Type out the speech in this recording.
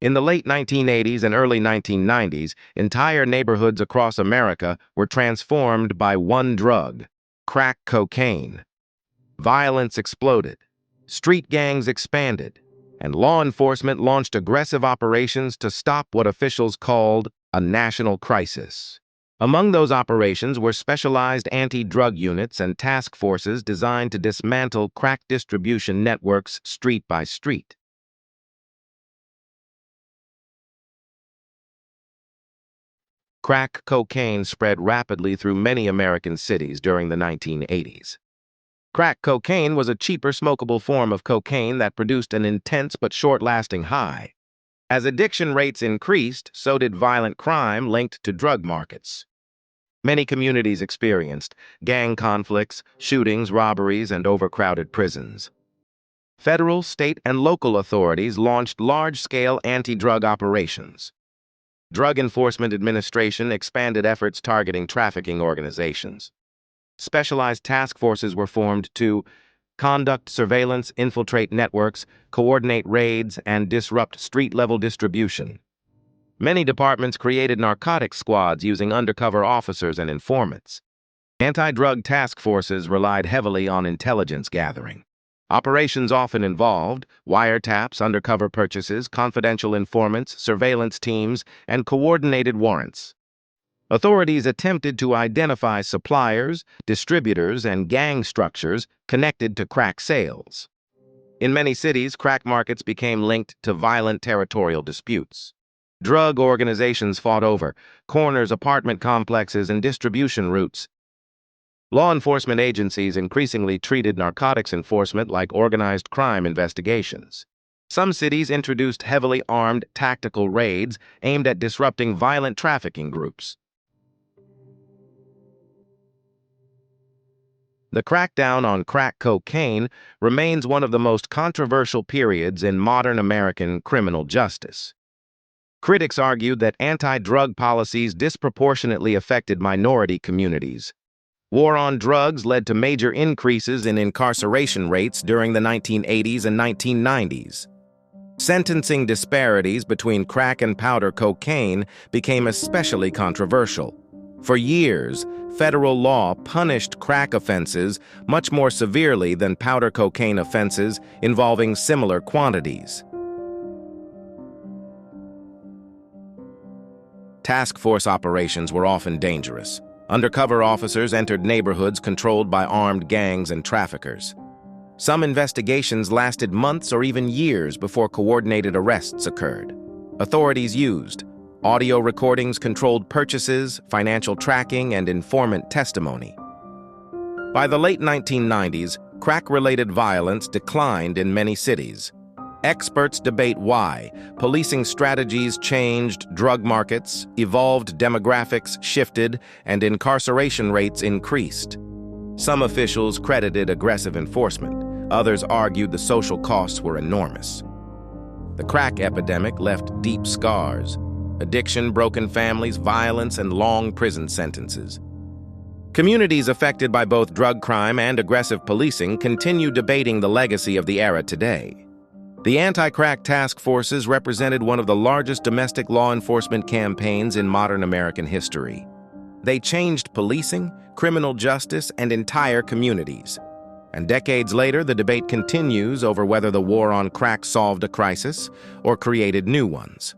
In the late 1980s and early 1990s, entire neighborhoods across America were transformed by one drug, crack cocaine. Violence exploded, street gangs expanded, and law enforcement launched aggressive operations to stop what officials called a national crisis. Among those operations were specialized anti-drug units and task forces designed to dismantle crack distribution networks street by street. Crack cocaine spread rapidly through many American cities during the 1980s. Crack cocaine was a cheaper smokable form of cocaine that produced an intense but short-lasting high. As addiction rates increased, so did violent crime linked to drug markets. Many communities experienced gang conflicts, shootings, robberies, and overcrowded prisons. Federal, state, and local authorities launched large-scale anti-drug operations. Drug Enforcement Administration expanded efforts targeting trafficking organizations. Specialized task forces were formed to conduct surveillance, infiltrate networks, coordinate raids, and disrupt street-level distribution. Many departments created narcotics squads using undercover officers and informants. Anti-drug task forces relied heavily on intelligence gathering. Operations often involved wiretaps, undercover purchases, confidential informants, surveillance teams, and coordinated warrants. Authorities attempted to identify suppliers, distributors, and gang structures connected to crack sales. In many cities, crack markets became linked to violent territorial disputes. Drug organizations fought over corners, apartment complexes, and distribution routes. Law enforcement agencies increasingly treated narcotics enforcement like organized crime investigations. Some cities introduced heavily armed tactical raids aimed at disrupting violent trafficking groups. The crackdown on crack cocaine remains one of the most controversial periods in modern American criminal justice. Critics argued that anti-drug policies disproportionately affected minority communities. War on drugs led to major increases in incarceration rates during the 1980s and 1990s. Sentencing disparities between crack and powder cocaine became especially controversial. For years, federal law punished crack offenses much more severely than powder cocaine offenses involving similar quantities. Task force operations were often dangerous. Undercover officers entered neighborhoods controlled by armed gangs and traffickers. Some investigations lasted months or even years before coordinated arrests occurred. Authorities used audio recordings, controlled purchases, financial tracking, and informant testimony. By the late 1990s, crack-related violence declined in many cities. Experts debate why. Policing strategies changed, drug markets evolved, demographics shifted, and incarceration rates increased. Some officials credited aggressive enforcement. Others argued the social costs were enormous. The crack epidemic left deep scars: addiction, broken families, violence, and long prison sentences. Communities affected by both drug crime and aggressive policing continue debating the legacy of the era today. The anti-crack task forces represented one of the largest domestic law enforcement campaigns in modern American history. They changed policing, criminal justice, and entire communities. And decades later, the debate continues over whether the war on crack solved a crisis or created new ones.